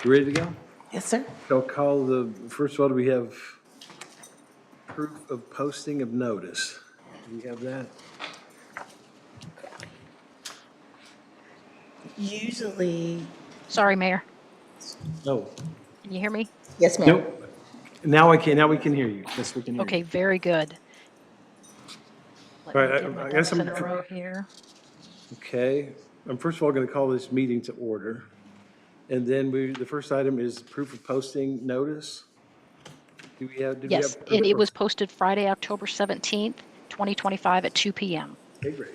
You ready to go? Yes, sir. I'll call the, first of all, do we have proof of posting of notice? Do we have that? Usually, Sorry, Mayor. No. Can you hear me? yes, ma'am. Nope. Now we can hear you. Yes, we can hear Okay, you. very good. Let All me right, get my I guess ducks in I'm- a row here. Okay. I'm first of all going to call this meeting to order. And then the first item is proof of posting notice. Do we have? Yes, it was posted Friday, October 17th, 2025 at 2 p.m. Okay, great.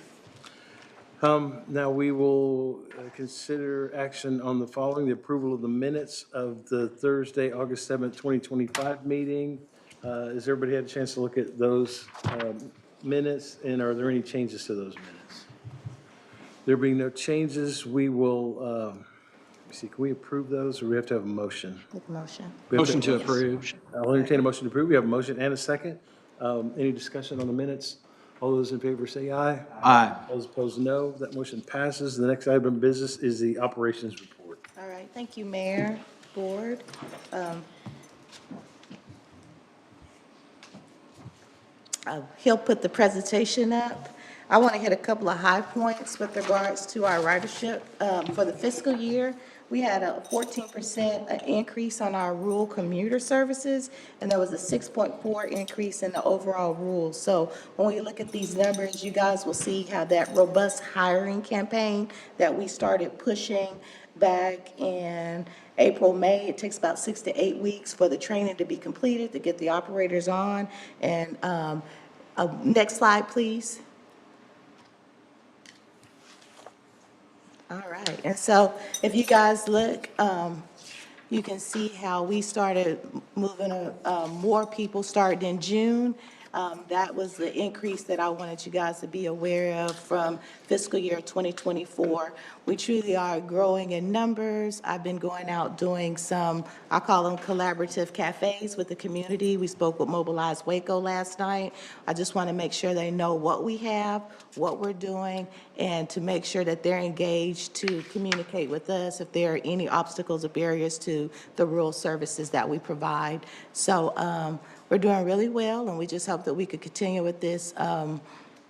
Now we will consider action on the following: the approval of the minutes of the Thursday, August 7th, 2025 meeting. Has everybody had a chance to look at those minutes, and are there any changes to those minutes? There being no changes, we will, let me see, can we approve those, or we have to have a motion? Make a motion. We have Motion to approve. I'll entertain a motion to approve. We have a motion and a second. Any discussion on the minutes? All those in favor say aye. Aye. All those opposed, no. That motion passes. The next item of business is the operations report. All right, thank you, Mayor, Board. He'll put the presentation up. I want to hit a couple of high points with regards to our ridership for the fiscal year. we had a 14% increase on our rural commuter services, and there was a 6.4 increase in the overall rules. So when we look at these numbers, you guys will see how that robust hiring campaign that we started pushing back in April, May. It takes about 6 to 8 weeks for the training to be completed, to get the operators on. And next slide, please. All right, and so if you guys look, you can see how we started moving, more people starting in June. That was the increase that I wanted you guys to be aware of from fiscal year 2024. We truly are growing in numbers. I've been going out doing some, I call them collaborative cafes with the community. We spoke with Mobilize Waco last night. I just want to make sure they know what we have, what we're doing, and to make sure that they're engaged to communicate with us if there are any obstacles or barriers to the rural services that we provide. So we're doing really well, and we just hope that we could continue with this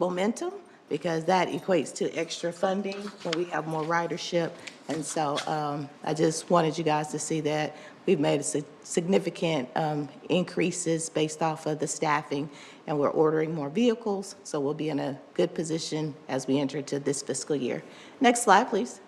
momentum, because that equates to extra funding when we have more ridership. And so I just wanted you guys to see that we've made significant increases based off of the staffing, and we're ordering more vehicles, so we'll be in a good position as we enter into this fiscal year. Next slide, please.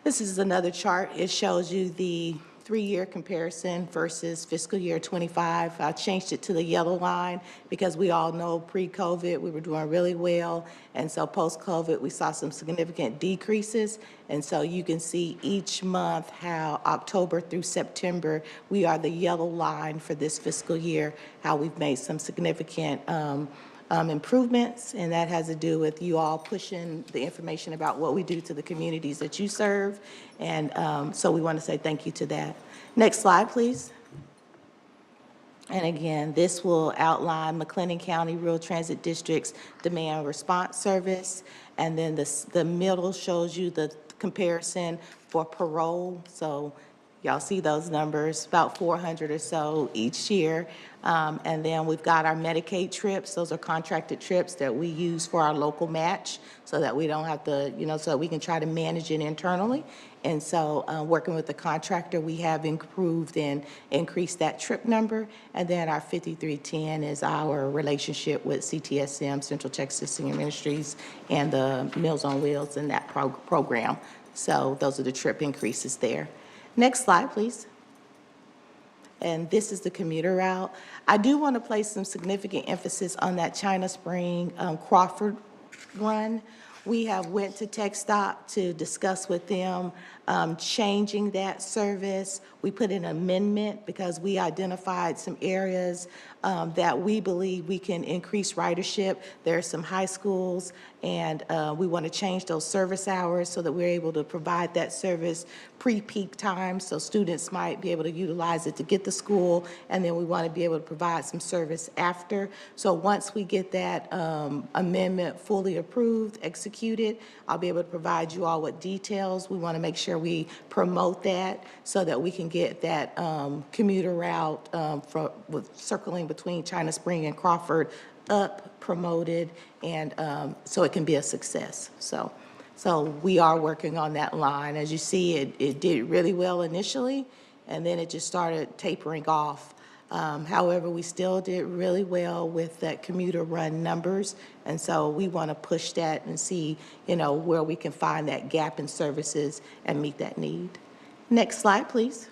This is another chart. It shows you the 3-year comparison versus fiscal year 25. I changed it to the yellow line because we all know pre-COVID we were doing really well, and so post-COVID we saw some significant decreases. And so you can see each month how October through September we are the yellow line for this fiscal year, how we've made some significant improvements, and that has to do with you all pushing the information about what we do to the communities that you serve, and so we want to say thank you to that. Next slide, please. And again, this will outline McLennan County Rural Transit District's demand response service, and then the middle shows you the comparison for parole. So y'all see those numbers, about 400 or so each year. And then we've got our Medicaid trips. Those are contracted trips that we use for our local match so that we don't have to, so that we can try to manage it internally. And so working with the contractor, we have improved and increased that trip number. And then our 5310 is our relationship with CTSM, Central Texas Senior Ministries, and the Meals on Wheels in that program. So those are the trip increases there. Next slide, please. And this is the commuter route. I do want to place some significant emphasis on that China Spring Crawford run. We have went to TxDOT to discuss with them changing that service. We put an amendment because we identified some areas that we believe we can increase ridership. There are some high schools, and we want to change those service hours so that we're able to provide that service pre-peak time, so students might be able to utilize it to get to school, and then we want to be able to provide some service after. So once we get that amendment fully approved, executed, I'll be able to provide you all with details. We want to make sure we promote that so that we can get that commuter route with circling between China Spring and Crawford up, promoted, and so it can be a success. So we are working on that line. As you see, it did really well initially, and then it just started tapering off. However, we still did really well with that commuter run numbers, and so we want to push that and see, where we can find that gap in services and meet that need. Next slide, please.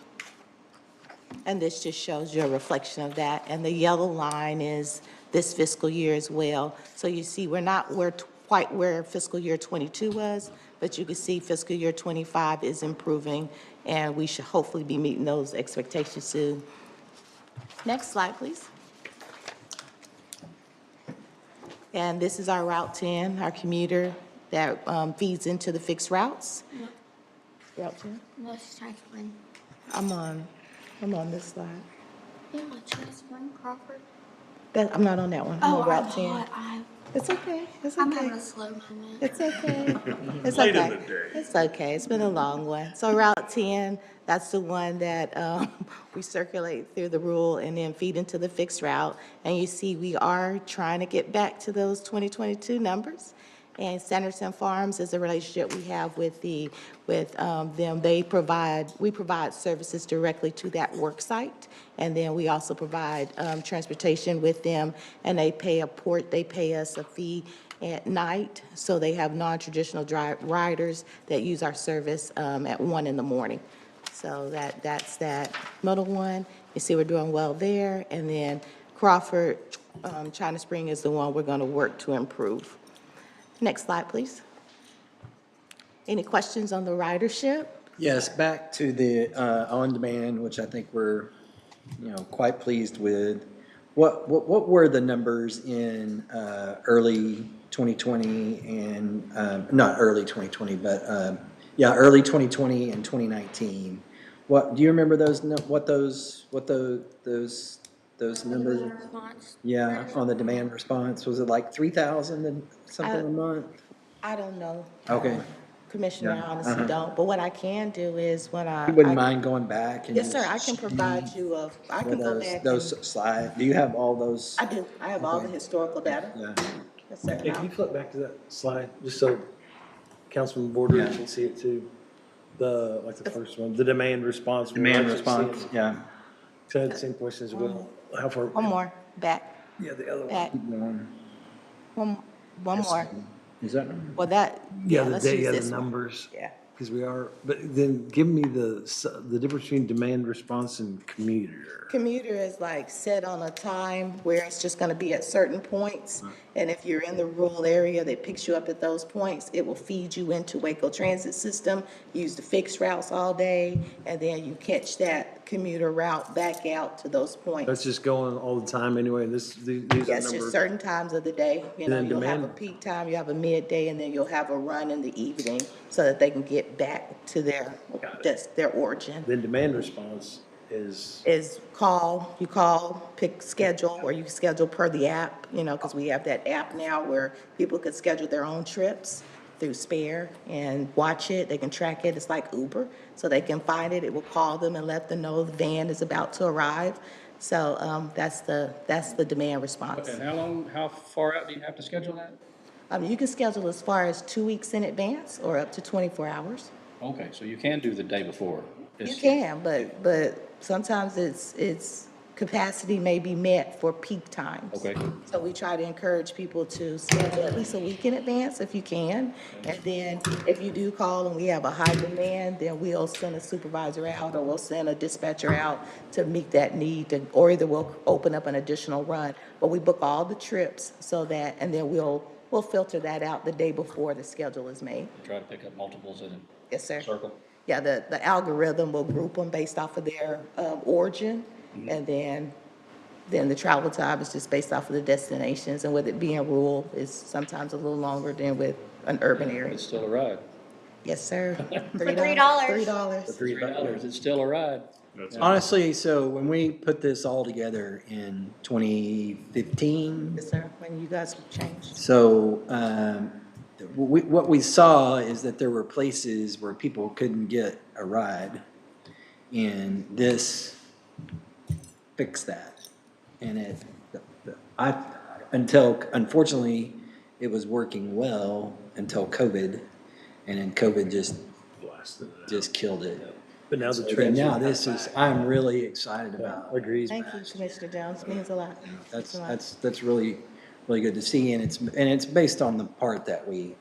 And this just shows you a reflection of that, and the yellow line is this fiscal year as well. So you see we're not quite where fiscal year 22 was, but you can see fiscal year 25 is improving, and we should hopefully be meeting those expectations soon. Next slide, please. And this is our Route 10, our commuter that feeds into the fixed routes. No. Route 10? Let's try Spring. I'm on this slide. Yeah, let's try Spring Crawford. I'm not on that one. I'm on Route 10. I'm It's okay. It's I'm okay. having a slow moment. It's okay. It's Late in okay. the day. It's okay. It's been a long one. So Route 10, that's the one that we circulate through the rural and then feed into the fixed route. And you see we are trying to get back to those 2022 numbers. And Sanderson Farms is a relationship we have with them. We provide services directly to that work site. And then we also provide transportation with them, and they pay us a fee at night. So they have non-traditional riders that use our service at 1 in the morning. So that's that middle one. You see we're doing well there. And then Crawford, China Spring is the one we're going to work to improve. Next slide, please. Any questions on the ridership? Yes, back to the on-demand, which I think we're, quite pleased with. What were the numbers in early 2020 and, not early 2020, but, early 2020 and 2019? Do you remember those numbers? Response. Yeah, on the demand response, was it like 3,000 and something a month? I don't know. Okay. Commissioner, I Yeah, honestly don't. But what I can do is when You wouldn't mind going back and Yes, sir, I just can provide you I for can go back those and, slides? Do you have all those? I do. I have all the Okay. historical data. Yeah. Yes, sir. Can you flip back to that slide, just so Councilman Borders Yeah. can see it too? The first one, the demand response. Demand We're actually response, seeing- yeah. So I had the same question as well. How far? One more, back, Yeah, the other one. back, Keep going. one more. Is that? Well, Yeah, the let's day, use yeah, the this one. numbers. Yeah. Because we are, but then give me the difference between demand response and commuter. Commuter is like set on a time where it's just gonna be at certain points. And if you're in the rural area that picks you up at those points, it will feed you into Waco Transit System, use the fixed routes all day, and then you catch that commuter route back out to those points. That's just going all the time anyway, and these are Yes, just numbers. certain times of the day. And then You'll have a demand- peak time, you have a midday, and then you'll have a run in the evening so that they can get back to their origin. Then demand response is, You call, pick schedule, or you schedule per the app, because we have that app now where people could schedule their own trips through Spare and watch it. They can track it. It's like Uber. So they can find it. It will call them and let them know the van is about to arrive. So that's the demand response. And how far out do you have to schedule that? You can schedule as far as 2 weeks in advance or up to 24 hours. Okay, so you can do the day before. You can, but sometimes it's capacity may be met for peak times. Okay. So we try to encourage people to schedule at least a week in advance if you can. And then if you do call and we have a high demand, then we'll send a supervisor out or we'll send a dispatcher out to meet that need, or either we'll open up an additional run. But we book all the trips and then we'll filter that out the day before the schedule is made. Try to pick up multiples in Yes, sir. a circle. Yeah, the algorithm will group them based off of their origin, and then the travel time is just based off of the destinations, and with it being rural, it's sometimes a little longer than with an urban area. It's still a ride. Yes, sir. $3. $3. $3, it's still a ride. Honestly, so when we put this all together in 2015, Yes, sir, when you guys changed. so what we saw is that there were places where people couldn't get a ride, and this fixed that. And unfortunately, it was working well until COVID, and then COVID blasted it out. just killed it. But now the And trends. now this is, I'm really excited about. Agrees. Thank you, Commissioner Jones, means a lot. That's really good to see, and it's based on the fact that we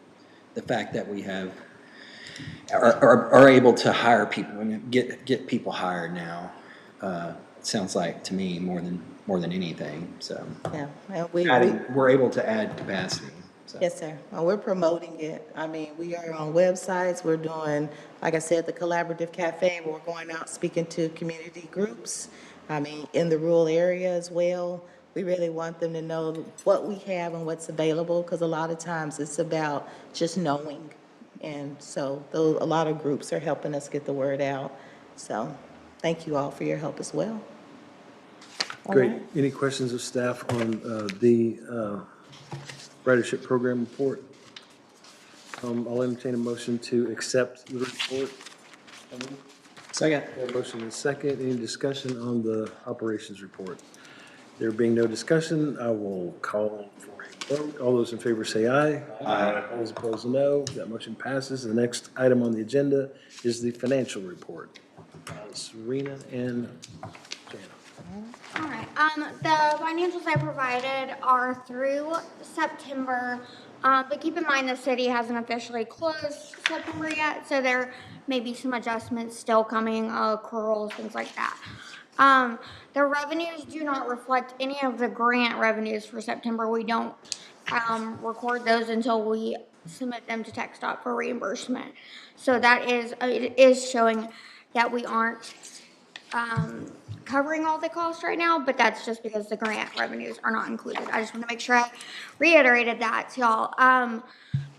are able to hire people and get people hired now. It sounds like to me more than anything, so. Yeah, and We're able to add capacity, so. Yes, sir. Well, we're promoting it. I mean, we are on websites. We're doing, like I said, the Collaborative Cafe, where we're going out speaking to community groups. I mean, in the rural area as well. We really want them to know what we have and what's available, because a lot of times it's about just knowing. And so a lot of groups are helping us get the word out. So thank you all for your help as well. All Great. right. Any questions of staff on the ridership program report? I'll entertain a motion to accept the report. Second. Motion is second. Any discussion on the operations report? There being no discussion, I will call for a vote. All those in favor say aye. Aye. All those opposed, no. That motion passes. The next item on the agenda is the financial report. Serena and Jana. All right, the financials I provided are through September. But keep in mind, the city hasn't officially closed September yet, so there may be some adjustments still coming, accruals, things like that. The revenues do not reflect any of the grant revenues for September. We don't, record those until we submit them to TxDOT for reimbursement. So that is, it is showing that we aren't covering all the costs right now, but that's just because the grant revenues are not included. I just want to make sure I reiterated that to y'all.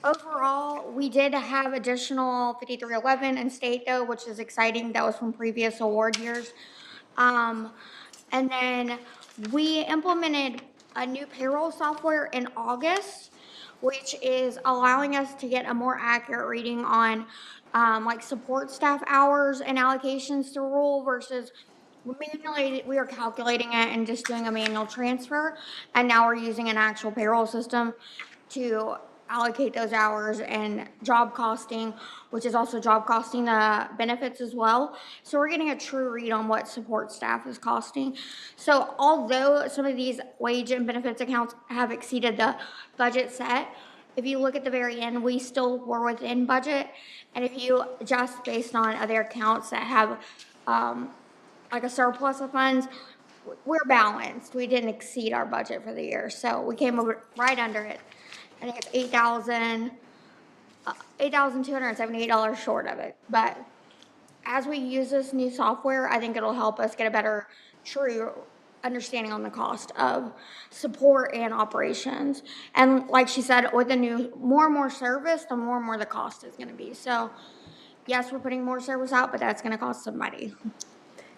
Overall, we did have additional 5311 in state though, which is exciting. That was from previous award years. And then we implemented a new payroll software in August, which is allowing us to get a more accurate reading on like support staff hours and allocations to rule versus manually we are calculating it and just doing a manual transfer. And now we're using an actual payroll system to allocate those hours and job costing, which is also job costing the benefits as well. So we're getting a true read on what support staff is costing. So although some of these wage and benefits accounts have exceeded the budget set, if you look at the very end, we still were within budget. And if you adjust based on other accounts that have like a surplus of funds, we're balanced. We didn't exceed our budget for the year, so we came over right under it. I think it's $8,278 short of it. But as we use this new software, I think it'll help us get a better, true understanding on the cost of support and operations. And like she said, with the new more and more service, the more and more the cost is going to be. So yes, we're putting more service out, but that's going to cost some money.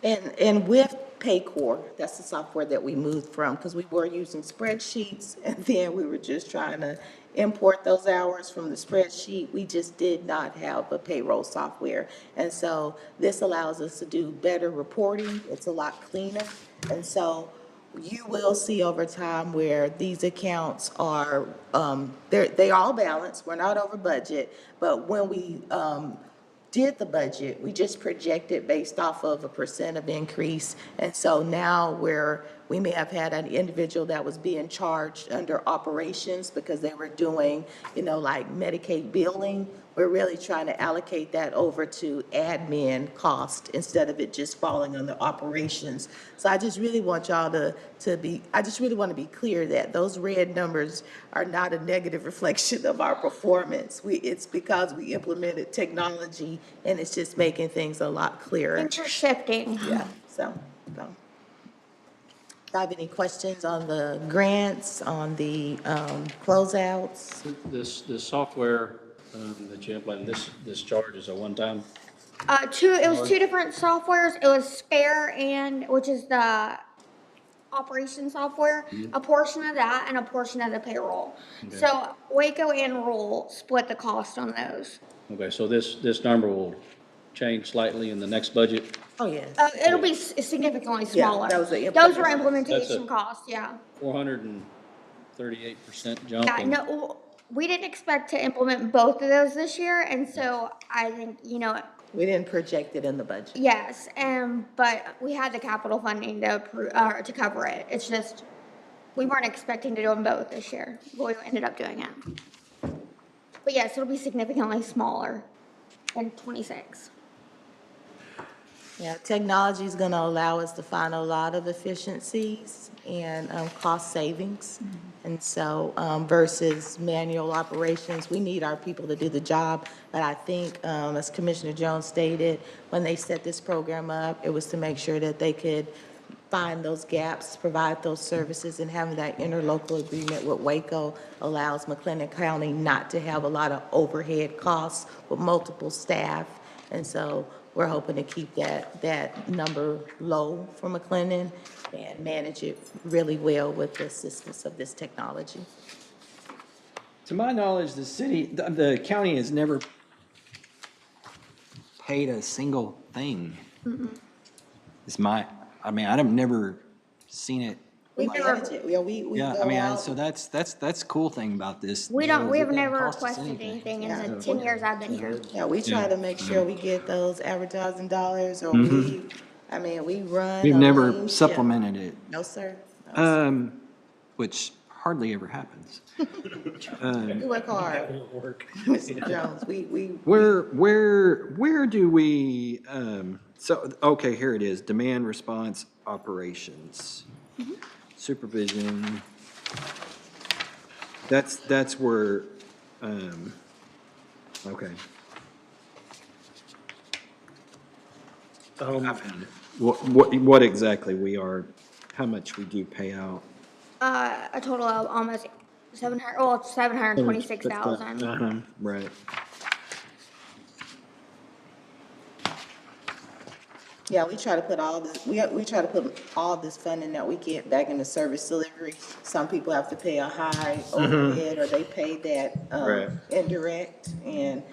And with Paycor, that's the software that we moved from, because we were using spreadsheets, and then we were just trying to import those hours from the spreadsheet. We just did not have a payroll software. And so this allows us to do better reporting. It's a lot cleaner. And so you will see over time where these accounts are, they all balanced. We're not over budget. But when we did the budget, we just projected based off of a % of increase. And so now we may have had an individual that was being charged under operations because they were doing, like Medicaid billing. We're really trying to allocate that over to admin cost instead of it just falling on the operations. So I just really want y'all I just really want to be clear that those red numbers are not a negative reflection of our performance. It's because we implemented technology and it's just making things a lot clearer. Things are shifting. Yeah, so. Do you have any questions on the grants, on the closeouts? This software that you implemented, this charge is a one-time? It was two different softwares. It was Spare which is the operation software, a portion of that and a portion of the payroll. Okay. So Waco and Rule split the cost on those. Okay, so this number will change slightly in the next budget? Oh, yes. It'll be significantly Yeah, smaller. that was the Those were That's implementation costs, yeah. 438% jump. Yeah, in- no, we didn't expect to implement both of those this year, and so I think, We didn't project it in the budget. yes, but we had the capital funding to cover it. It's just, we weren't expecting to do them both this year, but we ended up doing it. But yes, it'll be significantly smaller in '26. Yeah, technology is going to allow us to find a lot of efficiencies and cost savings. And so versus manual operations, we need our people to do the job. But I think, as Commissioner Jones stated, when they set this program up, it was to make sure that they could find those gaps, provide those services, and having that interlocal agreement with Waco allows McLennan County not to have a lot of overhead costs with multiple staff. And so we're hoping to keep that number low for McLennan and manage it really well with the assistance of this technology. To my knowledge, the county has never paid a single thing. I've never seen it We never- manage it. Yeah, we Yeah, go I mean, out. so that's the cool thing about this. We deal don't, is we it have doesn't never cost us requested anything in Yeah. the 10 years I've been here. Yeah, we try Yeah. to make sure we get those advertising dollars, or we run We've a never lean ship. supplemented it, No, sir. No, sir. which hardly ever happens. We work hard, Mr. Jones. Where do we, so, okay, here it is, demand response operations, supervision. That's where, okay. I found it. What exactly we are, how much we do pay out. A total of almost 700, well, it's 726,000. Right. Yeah, we try to put all this, we try to put all this funding that we get back into service delivery. Some people have to pay a high overhead, or they pay that, Right. indirect, and,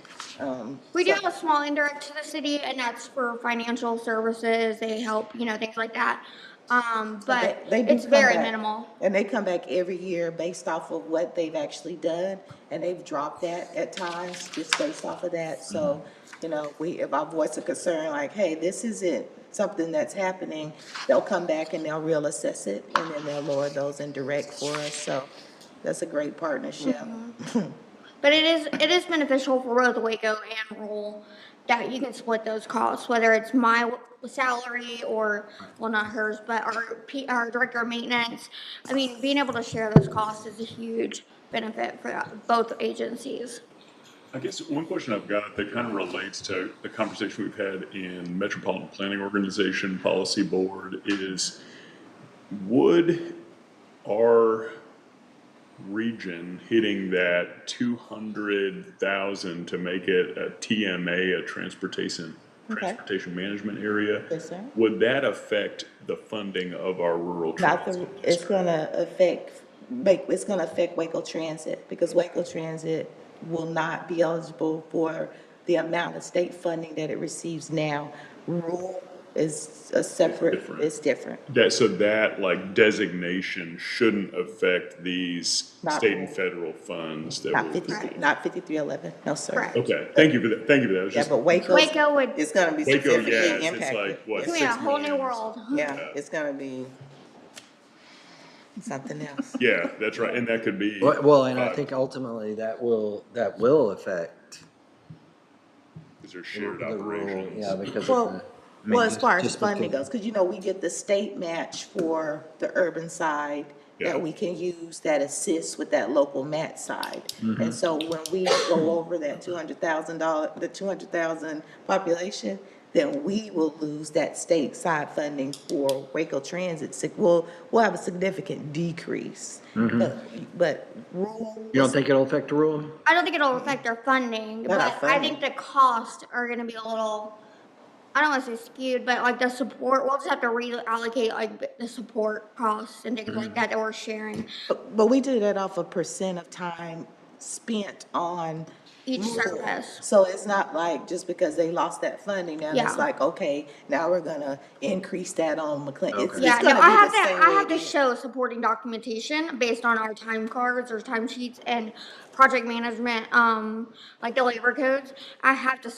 We do have a small indirect to the city, and that's for financial services. They help, things like that. But they do it's come very back. minimal. And they come back every year based off of what they've actually done, and they've dropped that at times, just based off of that. So, if I voice a concern like, hey, this isn't something that's happening, they'll come back and they'll reassess it, and then they'll lower those indirect for us. So that's a great partnership. But it is beneficial for both Waco and rural that you can split those costs, whether it's my salary or, well, not hers, but our director of maintenance. I mean, being able to share those costs is a huge benefit for both agencies. I guess one question I've got that kind of relates to the conversation we've had in Metropolitan Planning Organization Policy Board is, would our region hitting that 200,000 to make it a TMA, a transportation management area, Yes, sir. would that affect the funding of our rural Not transit? it's gonna affect Waco Transit, because Waco Transit will not be eligible for the amount of state funding that it receives now. Rural is a separate, different. it's different. So that like designation shouldn't affect these Not state and rural. federal funds that Not will. 53, not 5311, no, sir. Correct. Okay, thank you for that, thank you for that. It was Yeah, just- but Waco would, is gonna be Waco, significantly yes, it's impacted. like, what, it's gonna be 6 a whole new million? world. Yeah, it's gonna be something else. Yeah, that's right, and that could be. Well, and I think ultimately that will affect Because they're shared the rural, operations. yeah, because of Well, the. well, as far as funding because- goes, because we get the state match for the urban side Yeah. that we can use that assists with that local match side. And so when we go over that the 200,000 population, then we will lose that state side funding for Waco Transit. We'll have a significant decrease. But rural. You don't think it'll affect the rural? I don't think it'll affect our funding, Not our but I funding. think the costs are gonna be a little, I don't wanna say skewed, but like the support, we'll just have to reallocate like the support costs and things like that we're sharing. But we do that off a percent of time spent on Each rural. service. So it's not like just because they lost that funding, now Yeah. it's like, okay, now we're gonna increase that on McLennan. It's Yeah, gonna no, be I have the to, same I way have to it is. show supporting documentation based on our time cards or time sheets and project management, like the labor codes. I have to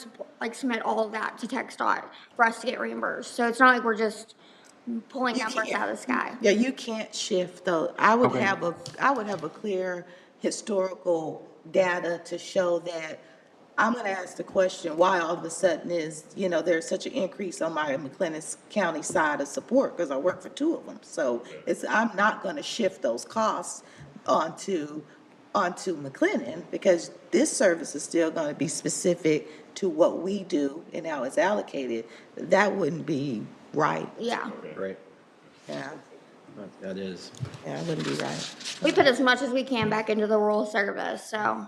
submit all of that to TxDOT for us to get reimbursed. So it's not like we're just pulling You numbers can't- out of the sky. Yeah, you can't shift though. I would Okay. have a clear historical data to show that. I'm gonna ask the question, why all of a sudden is, there's such an increase on my McLennan County side of support, because I work for two of them. So I'm not gonna shift those costs onto McLennan, because this service is still gonna be specific to what we do and how it's allocated. That wouldn't be right. Yeah. Right, Yeah, that is. yeah, it wouldn't be right. We put as much as we can back into the rural service, so.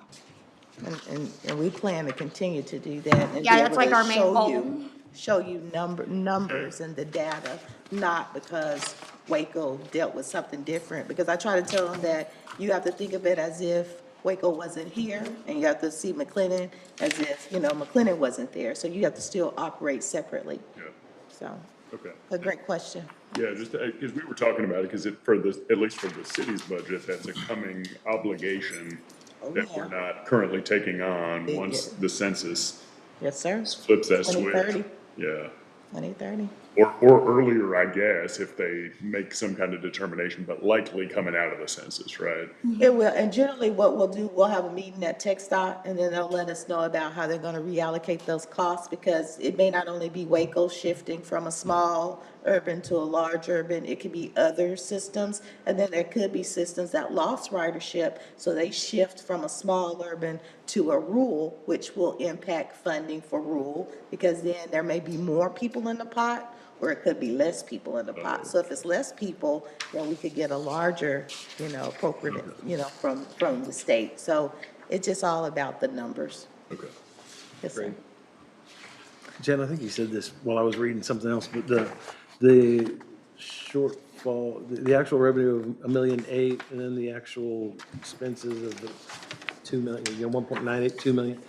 And we plan to continue to do that. And Yeah, be that's able like to our main show goal. you- Show you numbers and the data, not because Waco dealt with something different. Because I try to tell them that you have to think of it as if Waco wasn't here, and you have to see McLennan as if, McLennan wasn't there. So you have to still operate separately, Yeah. so. Okay. A great question. Yeah, just because we were talking about it, because for the, at least for the city's budget, that's a coming obligation that we're yeah. not currently taking on It- once it- the census Yes, sir. flips that switch. 2030. Yeah. 2030. Or earlier, I guess, if they make some kind of determination, but likely coming out of the census, right? It will, and generally what we'll do, we'll have a meeting at TechStop, and then they'll let us know about how they're gonna reallocate those costs, because it may not only be Waco shifting from a small urban to a large urban, it could be other systems, and then there could be systems that lost ridership, so they shift from a small urban to a rural, which will impact funding for rural, because then there may be more people in the pot, or it could be less people in the pot. So if it's less people, then we could get a larger, appropriate, from the state. So it's just all about the numbers. Okay. Yes, sir. Jen, I think you said this while I was reading something else, but the shortfall, the actual revenue of 1.8 million, and then the actual expenses of the 2 million, 1.98, 2 million.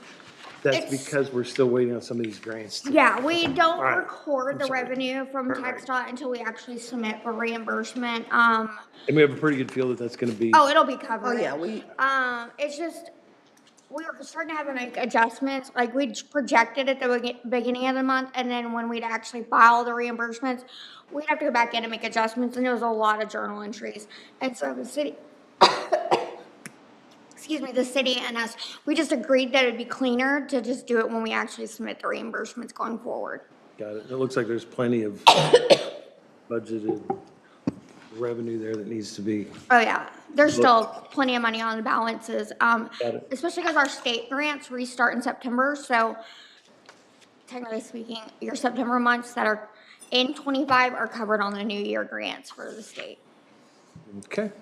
That's It's- because we're still waiting on some of these grants. Yeah, we don't All right. record the sorry. revenue from All right. TxDOT until we actually submit for reimbursement. And we have a pretty good feel that that's gonna be. Oh, it'll be covered. Oh, yeah, It's just, we were starting to have to make adjustments, like we projected at the beginning of the month, and then when we'd actually file the reimbursements, we'd have to go back in and make adjustments, and there was a lot of journal entries. And so the city, excuse me, the city and us, we just agreed that it'd be cleaner to just do it when we actually submit the reimbursements going forward. Got it. It looks like there's plenty of budgeted revenue there that needs to be. Oh, yeah, there's still plenty of money on the balances, it. especially because our state grants restart in September, so technically speaking, your September months that are in 25 are covered on the new year grants for the state. Okay.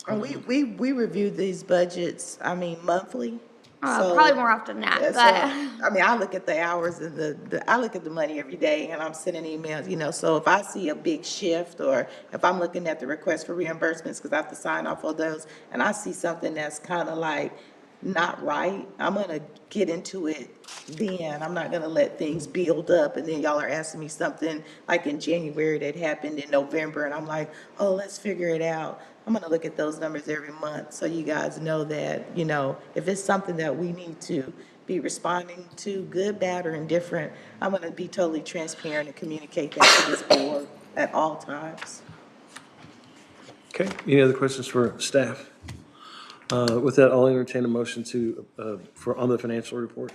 and we reviewed these budgets, monthly. So- Probably more often than Yeah, that, but. I look at the hours and I look at the money every day, and I'm sending emails, so if I see a big shift, or if I'm looking at the request for reimbursements, because I have to sign off on those, and I see something that's kind of like not right, I'm gonna get into it then. I'm not gonna let things build up, and then y'all are asking me something like in January that happened in November, and I'm like, oh, let's figure it out. I'm gonna look at those numbers every month, so you guys know that, if it's something that we need to be responding to, good, bad, or indifferent, I'm gonna be totally transparent and communicate that to this board at all times. Okay. Any other questions for staff? With that, I'll entertain a motion on the financial report.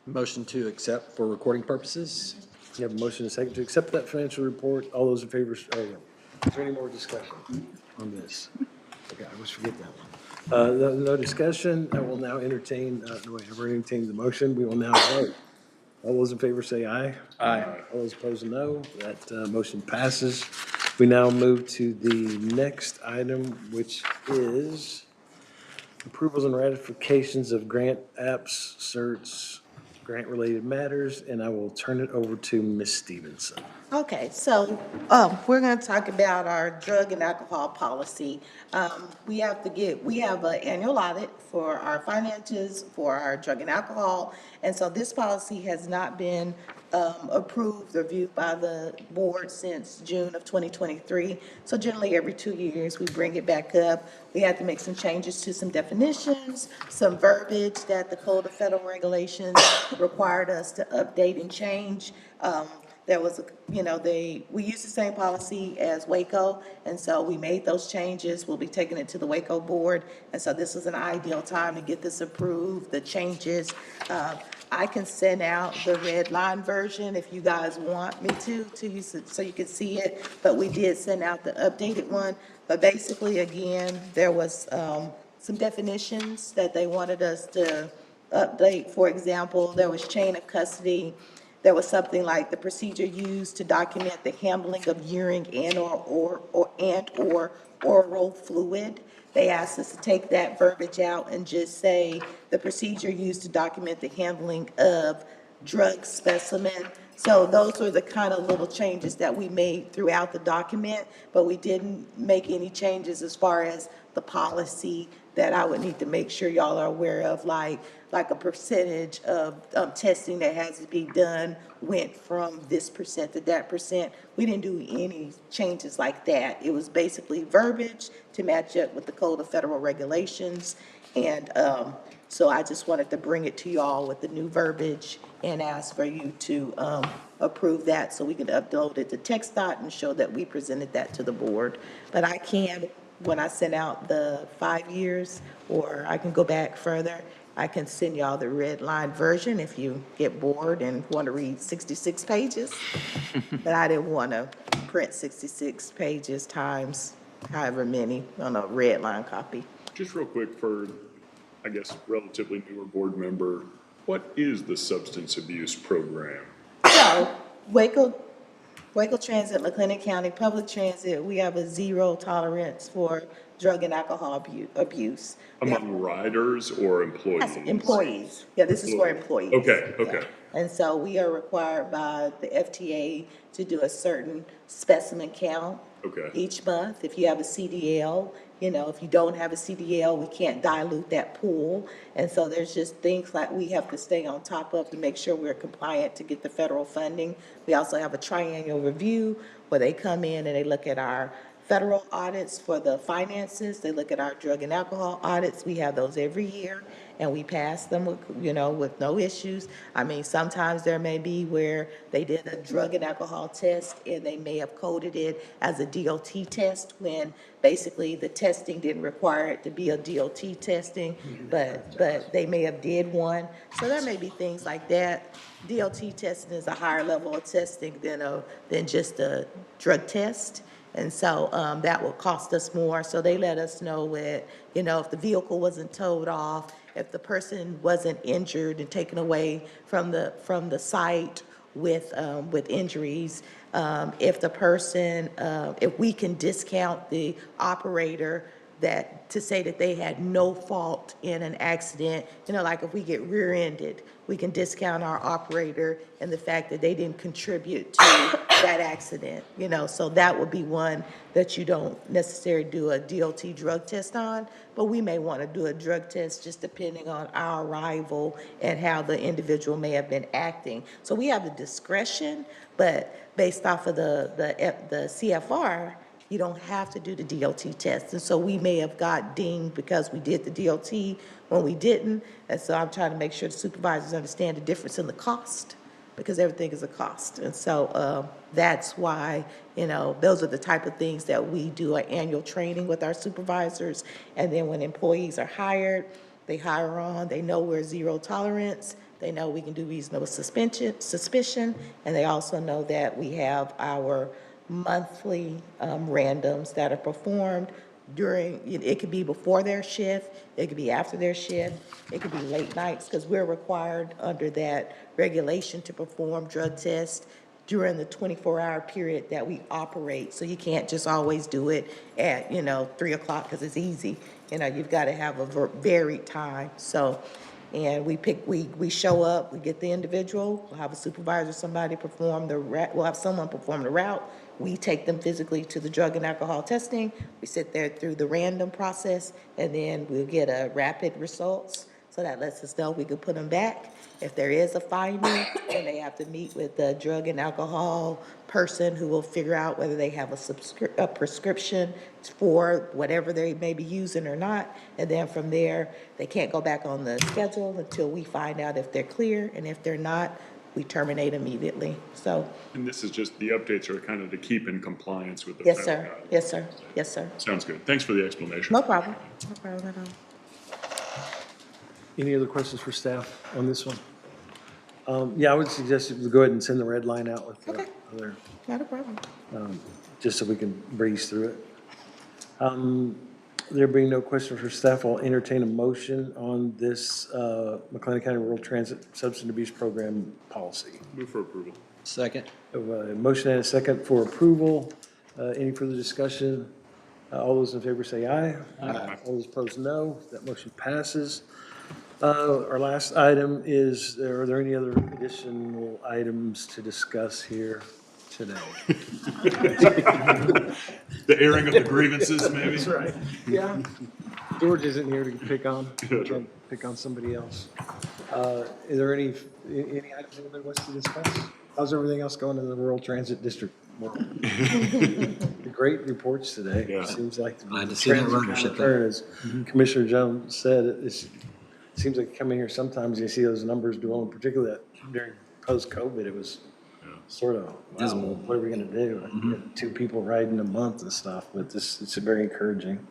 Motion to accept for recording purposes? You have a motion and a second to accept that financial report. All those in favor, is there any more discussion on this? Okay, I always forget that one. No discussion. I will now entertain, I've already entertained the motion. We will now vote. All those in favor say aye. Aye. All those opposed, no. That motion passes. We now move to the next item, which is approvals and ratifications of grant apps, certs, grant-related matters, and I will turn it over to Ms. Stevenson. Okay, so, we're gonna talk about our drug and alcohol policy. We have an annual audit for our finances, for our drug and alcohol, and so this policy has not been, approved or viewed by the board since June of 2023. So generally, every 2 years, we bring it back up. We had to make some changes to some definitions, some verbiage that the Code of Federal Regulations required us to update and change. There was, we used the same policy as Waco, and so we made those changes. We'll be taking it to the Waco board, and so this is an ideal time to get this approved, the changes. I can send out the red line version if you guys want me to you, so you can see it, but we did send out the updated one. But basically, again, there was some definitions that they wanted us to update. For example, there was chain of custody. There was something like the procedure used to document the handling of urine and/or oral fluid. They asked us to take that verbiage out and just say the procedure used to document the handling of drug specimen. So those were the kind of little changes that we made throughout the document, but we didn't make any changes as far as the policy that I would need to make sure y'all are aware of, like a percentage of testing that has to be done went from this percent to that percent. We didn't do any changes like that. It was basically verbiage to match up with the Code of Federal Regulations. And so I just wanted to bring it to y'all with the new verbiage and ask for you to approve that so we can upload it to TxDOT and show that we presented that to the board. But I can, when I send out the 5 years, or I can go back further, I can send y'all the red line version if you get bored and want to read 66 pages. But I didn't want to print 66 pages times however many on a red line copy. Just real quick for, I guess, relatively newer board member, what is the substance abuse program? So Waco Transit, McLennan County Public Transit, we have a zero tolerance for drug and alcohol abuse. Among riders or employees? Yes, employees. Yeah, this is for employees. Okay, okay. Yeah. And so we are required by the FTA to do a certain specimen count Okay. each month. If you have a CDL, if you don't have a CDL, we can't dilute that pool. And so there's just things like we have to stay on top of to make sure we're compliant to get the federal funding. We also have a triennial review where they come in and they look at our federal audits for the finances. They look at our drug and alcohol audits. We have those every year, and we pass them with, with no issues. I mean, sometimes there may be where they did a drug and alcohol test, and they may have coded it as a DOT test when basically the testing didn't require it to be a DOT testing, but they may have did one. So there may be things like that. DOT testing is a higher level of testing than just a drug test. And so that will cost us more. So they let us know that, if the vehicle wasn't towed off, if the person wasn't injured and taken away from the site with injuries, if the person, if we can discount the operator to say that they had no fault in an accident, like if we get rear-ended, we can discount our operator and the fact that they didn't contribute to that accident, so that would be one that you don't necessarily do a DOT drug test on, but we may want to do a drug test just depending on our arrival and how the individual may have been acting. So we have the discretion, but based off of the CFR, you don't have to do the DOT test. And so we may have got dinged because we did the DOT when we didn't. And so I'm trying to make sure the supervisors understand the difference in the cost, because everything is a cost. And so that's why, those are the type of things that we do an annual training with our supervisors. And then when employees are hired, they hire on, they know we're zero tolerance. They know we can do reasonable suspicion. And they also know that we have our monthly randoms that are performed during, it could be before their shift, it could be after their shift, it could be late nights, because we're required under that regulation to perform drug tests during the 24-hour period that we operate. So you can't just always do it at, 3 o'clock because it's easy. You've got to have a varied time. So, and we show up, we get the individual, we'll have a supervisor, somebody perform we'll have someone perform the route. We take them physically to the drug and alcohol testing. We sit there through the random process, and then we'll get a rapid results. So that lets us know we can put them back. If there is a finding, then they have to meet with the drug and alcohol person who will figure out whether they have a prescription for whatever they may be using or not. And then from there, they can't go back on the schedule until we find out if they're clear. And if they're not, we terminate immediately. So. And this is just, the updates are kind of to keep in compliance with the Yes, federal sir. guidelines. Yes, sir. Yes, sir. Sounds good. Thanks for the explanation. No problem. No problem at all. Any other questions for staff on this one? Yeah, I would suggest you go ahead and send the red line out with the Okay. other, Not a problem. just so we can breeze through it. There being no questions for staff, I'll entertain a motion on this McLennan County Rural Transit Substance Abuse Program policy. Move for approval. Second. A motion and a second for approval. Any further discussion? All those in favor say aye. Aye. All those opposed, no. That motion passes. Our last item is, are there any other additional items to discuss here today? The airing of the grievances, maybe? That's right. Yeah. George isn't here to pick on somebody else. Is there any items anybody wants to discuss? How's everything else going in the rural transit district? Great reports today. Yeah. Seems like. Glad to see that ridership there. As Commissioner Jones said, it seems like coming here sometimes you see those numbers dwindling, particularly that during post-COVID, it was sort of, wow, what are we going to do? Like, you have 2 people riding a month and stuff, but it's very encouraging.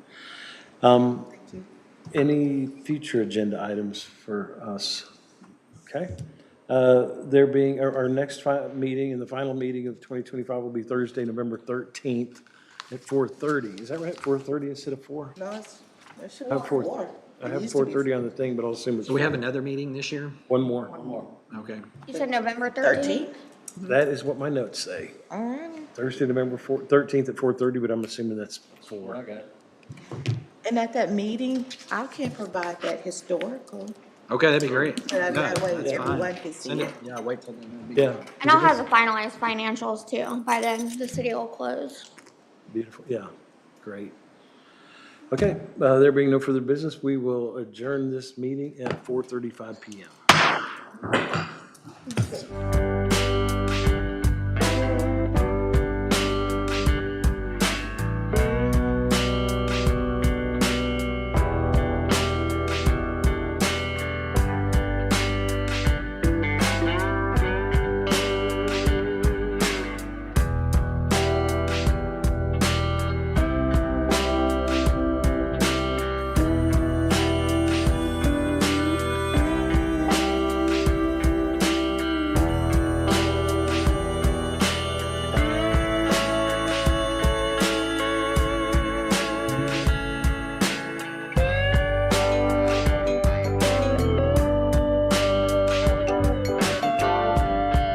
Any future agenda items for us? Okay. There being, our next meeting and the final meeting of 2025 will be Thursday, November 13th at 4:30. Is that right? 4:30 instead of 4? No, it should I have be 4. 4. I have 4:30 on the thing, but I'll assume it's Do we have 4. another meeting this year? One more. Okay. You said November 13th? 13th? That is what my notes say. All right. Thursday, November 13th at 4:30, but I'm assuming that's 4. Okay. And at that meeting, I can provide that historical, Okay, that'd be great. so that Yeah, way that's fine. everyone can see Send it. it, yeah, wait till then. Yeah. And I'll have the finalized financials too. By then, the city will close. Beautiful, yeah, great. Okay, there being no further business, we will adjourn this meeting at 4:35 PM.